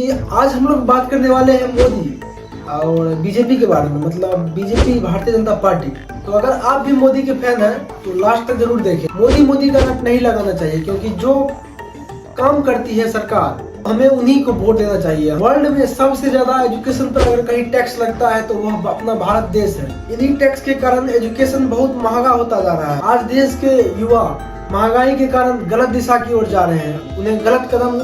आज हम लोग बात करने वाले हैं मोदी और बीजेपी के बारे में, मतलब बीजेपी भारतीय जनता पार्टी। तो अगर आप भी मोदी के फैन हैं तो लास्ट तक जरूर देखें। मोदी का रट नहीं लगाना चाहिए, क्योंकि जो काम करती है सरकार हमें उन्हीं को वोट देना चाहिए। वर्ल्ड में सबसे ज्यादा एजुकेशन पर अगर कहीं टैक्स लगता है तो वह अपना भारत देश है। इन्हीं टैक्स के कारण एजुकेशन बहुत महंगा होता जा रहा है। आज देश के युवा महंगाई के कारण गलत दिशा की ओर जा रहे हैं, उन्हें गलत कदम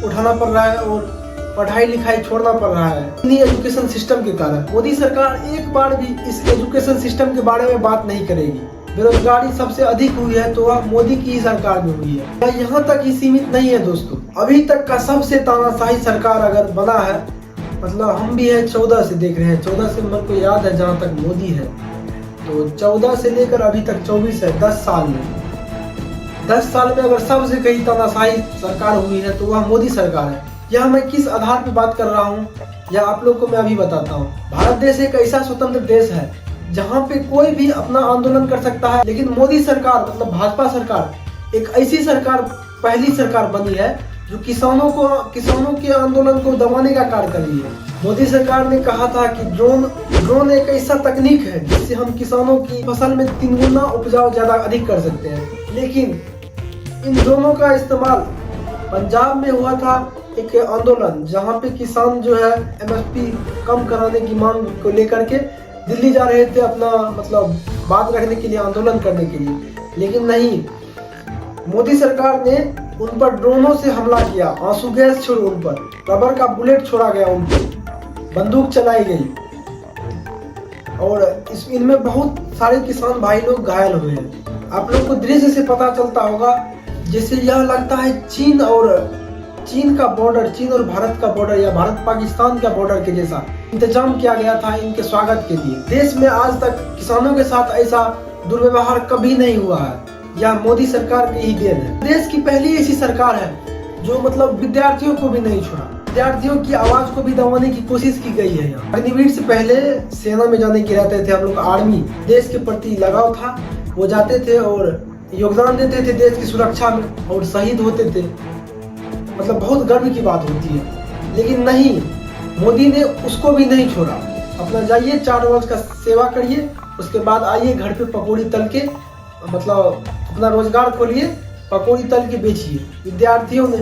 उठाना पड़ रहा है और पढ़ाई लिखाई छोड़ना पड़ रहा है इन्हीं एजुकेशन सिस्टम के कारण। मोदी सरकार एक बार भी इस एजुकेशन सिस्टम के बारे में बात नहीं करेगी। बेरोजगारी सबसे अधिक हुई है तो वह मोदी की ही सरकार में हुई है। यहाँ तक ही सीमित नहीं है दोस्तों, अभी तक का सबसे तानाशाही सरकार अगर बना है, मतलब हम भी है 14 से देख रहे हैं। 14 से मेरे को याद है जहाँ तक मोदी है, तो 14 से लेकर अभी तक 24 है। 10 साल में 10 साल में अगर सबसे कहीं तानाशाही सरकार हुई है तो वह मोदी सरकार है। यह मैं किस आधार पर बात कर रहा हूँ यह आप लोग को मैं अभी बताता हूँ। भारत देश एक ऐसा स्वतंत्र देश है जहाँ पे कोई भी अपना आंदोलन कर सकता है, लेकिन मोदी सरकार मतलब भाजपा सरकार एक ऐसी सरकार, पहली सरकार बनी है जो किसानों के आंदोलन को दबाने का कार्य कर रही है। मोदी सरकार ने कहा था कि ड्रोन एक ऐसा तकनीक है जिससे हम किसानों की फसल में 3 गुना उपजाऊ ज्यादा अधिक कर सकते हैं। लेकिन इन ड्रोनों का इस्तेमाल पंजाब में हुआ था, एक आंदोलन जहाँ पे किसान जो है MSP कम कराने की मांग को लेकर के दिल्ली जा रहे थे, अपना मतलब बात रखने के लिए, आंदोलन करने के लिए। लेकिन नहीं, मोदी सरकार ने उन पर ड्रोनों से हमला किया, आंसू गैस छोड़ उन पर, रबर का बुलेट छोड़ा गया उन पर, बंदूक चलाई गई और इनमें बहुत सारे किसान भाई लोग घायल हुए हैं। आप लोग को दृश्य से पता चलता होगा, जैसे यह लगता है चीन का बॉर्डर, चीन और भारत का बॉर्डर या भारत पाकिस्तान का बॉर्डर के जैसा इंतजाम किया गया था इनके स्वागत के लिए। देश में आज तक किसानों के साथ ऐसा दुर्व्यवहार कभी नहीं हुआ है, यह मोदी सरकार की ही देन है। देश की पहली ऐसी सरकार है जो मतलब विद्यार्थियों को भी नहीं छोड़ा, विद्यार्थियों की आवाज को भी दबाने की कोशिश की गई है। अग्निवीर से पहले सेना में जाने के रहते थे हम लोग, आर्मी, देश के प्रति लगाव था, वो जाते थे और योगदान देते थे देश की सुरक्षा में और शहीद होते थे, मतलब बहुत गर्व की बात होती है। लेकिन नहीं, मोदी ने उसको भी नहीं छोड़ा। अपना जाइए 4 वर्ष का सेवा करिए, उसके बाद आइए घर पे पकौड़ी तल के, मतलब अपना रोजगार खोलिए, पकौड़ी तल के बेचिए। विद्यार्थियों ने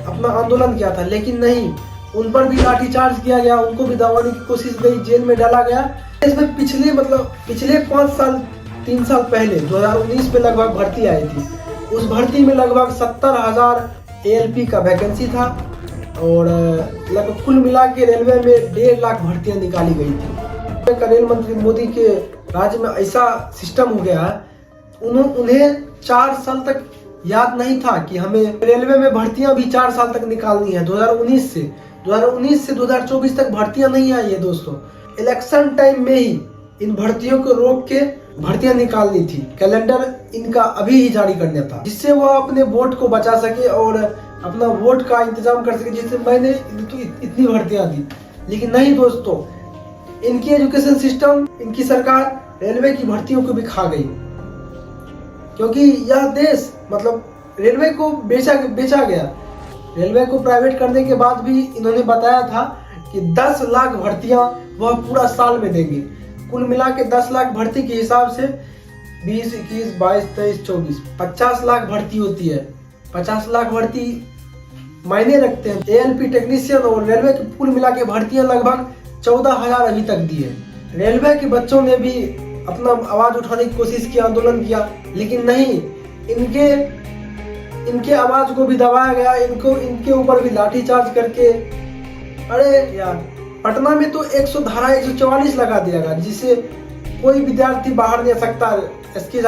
अपना आंदोलन किया था, लेकिन नहीं, उन पर भी लाठीचार्ज किया गया, उनको भी दबाने की कोशिश गई, जेल में डाला गया। इसमें पिछले 5 साल 3 साल पहले 2019 में लगभग भर्ती आई थी। उस भर्ती में लगभग 70,000 ALP का वैकेंसी था और लगभग कुल मिला के रेलवे में 1.5 लाख भर्तियां निकाली गई थी। रेल मंत्री मोदी के राज्य में ऐसा सिस्टम हो गया है, उन्हें 4 साल तक याद नहीं था कि हमें रेलवे में भर्तियां भी 4 साल तक निकालनी है। 2019 से 2024 तक भर्तियां नहीं आई है दोस्तों। इलेक्शन टाइम में ही इन भर्तियों को रोक के भर्तियां निकालनी थी। कैलेंडर इनका अभी ही जारी करना था, जिससे वह अपने वोट को बचा सके और अपना वोट का इंतजाम कर सके, जिससे मैंने इतनी भर्तियां दी। लेकिन नहीं दोस्तों, इनकी एजुकेशन सिस्टम, इनकी सरकार रेलवे की भर्तियों को भी खा गई, क्योंकि यह देश मतलब रेलवे को बेचा गया। रेलवे को प्राइवेट करने के बाद भी इन्होंने बताया था कि 10 लाख भर्तियां वह पूरा साल में देंगे। कुल मिला के 10 लाख भर्ती के हिसाब से 20, 21, 22, 23, 24 50 लाख भर्ती होती है। 50 लाख भर्ती मायने रखते हैं। ALP टेक्नीशियन और रेलवे की कुल मिला के भर्तियां लगभग 14,000 अभी तक दी है। रेलवे के बच्चों ने भी अपना आवाज उठाने की कोशिश की, आंदोलन किया, लेकिन नहीं, इनके आवाज को भी दबाया गया, इनके ऊपर भी लाठीचार्ज करके। अरे यार, पटना में तो 144 लगा दिया गया, जिससे कोई विद्यार्थी बाहर नहीं आ सकता। SK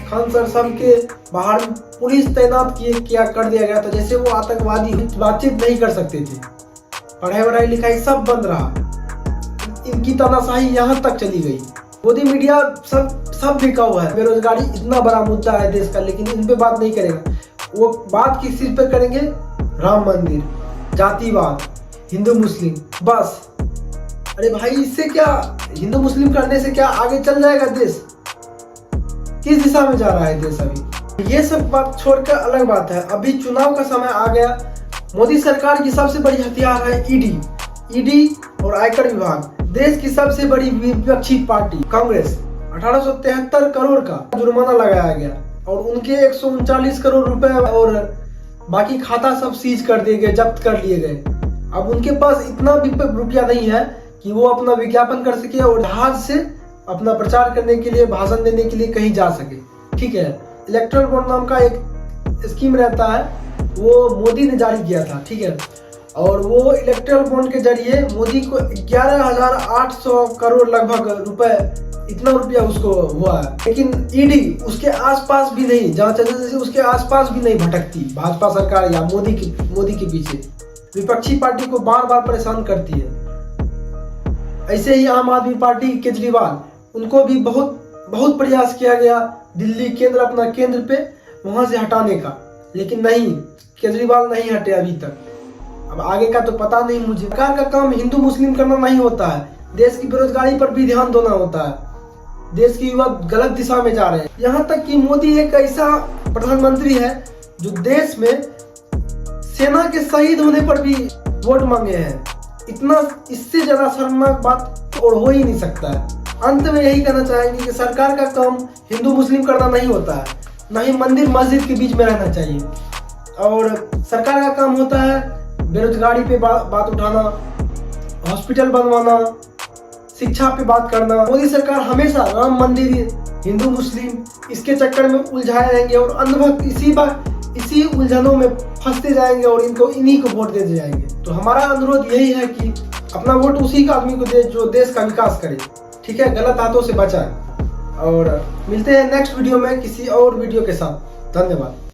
खान सर सब के बाहर पुलिस तैनात कर दिया गया था, जैसे वो आतंकवादी बातचीत नहीं कर सकते थे। पढ़ाई लिखाई सब बंद रहा। इनकी तानाशाही यहाँ तक चली गई। मोदी मीडिया सब बिकाऊ है। बेरोजगारी इतना बड़ा मुद्दा है देश का, लेकिन इन पे बात नहीं करेगा। वो बात किस चीज पे करेंगे? राम मंदिर, जातिवाद, हिंदू मुस्लिम, बस। अरे भाई, इससे क्या, हिंदू मुस्लिम करने से क्या आगे चल जाएगा देश? किस दिशा में जा रहा है देश अभी? ये सब बात छोड़कर अलग बात है, अभी चुनाव का समय आ गया मोदी सरकार की सबसे बड़ी हथियार है ईडी और आयकर विभाग। देश की सबसे बड़ी विपक्षी पार्टी कांग्रेस 1873 करोड़ का जुर्माना लगाया गया और उनके 139 करोड़ रुपए और बाकी खाता सब सीज कर दिए गए, जब्त कर लिए गए। अब उनके पास इतना भी रुपया नहीं है कि वो अपना विज्ञापन कर सके और जहाज से अपना प्रचार करने के लिए, भाषण देने के लिए कहीं जा सके। ठीक है, इलेक्ट्रल बॉन्ड नाम का एक स्कीम रहता है, वो मोदी ने जारी किया था। ठीक है, और वो इलेक्ट्रल बॉन्ड के जरिए मोदी को 11,800 करोड़ लगभग रुपए, इतना रुपया उसको हुआ है। लेकिन ईडी उसके आसपास भी नहीं, जहाँ चंद्रशेखर उसके आसपास भी नहीं भटकती भाजपा सरकार या मोदी के पीछे। विपक्षी पार्टी को बार बार परेशान करती है। ऐसे ही आम आदमी पार्टी केजरीवाल, उनको भी बहुत प्रयास किया गया दिल्ली केंद्र, अपना केंद्र पे वहां से हटाने का, लेकिन नहीं, केजरीवाल नहीं हटे अभी तक। अब आगे का तो पता नहीं मुझे। सरकार का काम हिंदू मुस्लिम करना नहीं होता है, देश की बेरोजगारी पर भी ध्यान देना होता है। देश के युवा गलत दिशा में जा रहे हैं। यहाँ तक कि मोदी एक ऐसा प्रधानमंत्री है जो देश में सेना के शहीद होने पर भी वोट मांगे हैं। इतना, इससे ज्यादा शर्मनाक बात और हो ही नहीं सकता है। अंत में यही कहना चाहेंगे कि सरकार का काम हिंदू मुस्लिम करना नहीं होता है, न ही मंदिर मस्जिद के बीच में रहना चाहिए। और सरकार का काम होता है बेरोजगारी पे बात उठाना, हॉस्पिटल बनवाना, शिक्षा पे बात करना। मोदी सरकार हमेशा राम मंदिर, हिंदू मुस्लिम इसके चक्कर में उलझाए रहेंगे और अंधभक्त इसी उलझनों में फंसते जाएंगे और इन्हीं को वोट देते जाएंगे। तो हमारा अनुरोध यही है कि अपना वोट उसी का आदमी को दे जो देश का विकास करे। ठीक है, गलत हाथों से बचाए। और मिलते हैं नेक्स्ट वीडियो में किसी और वीडियो के साथ। धन्यवाद।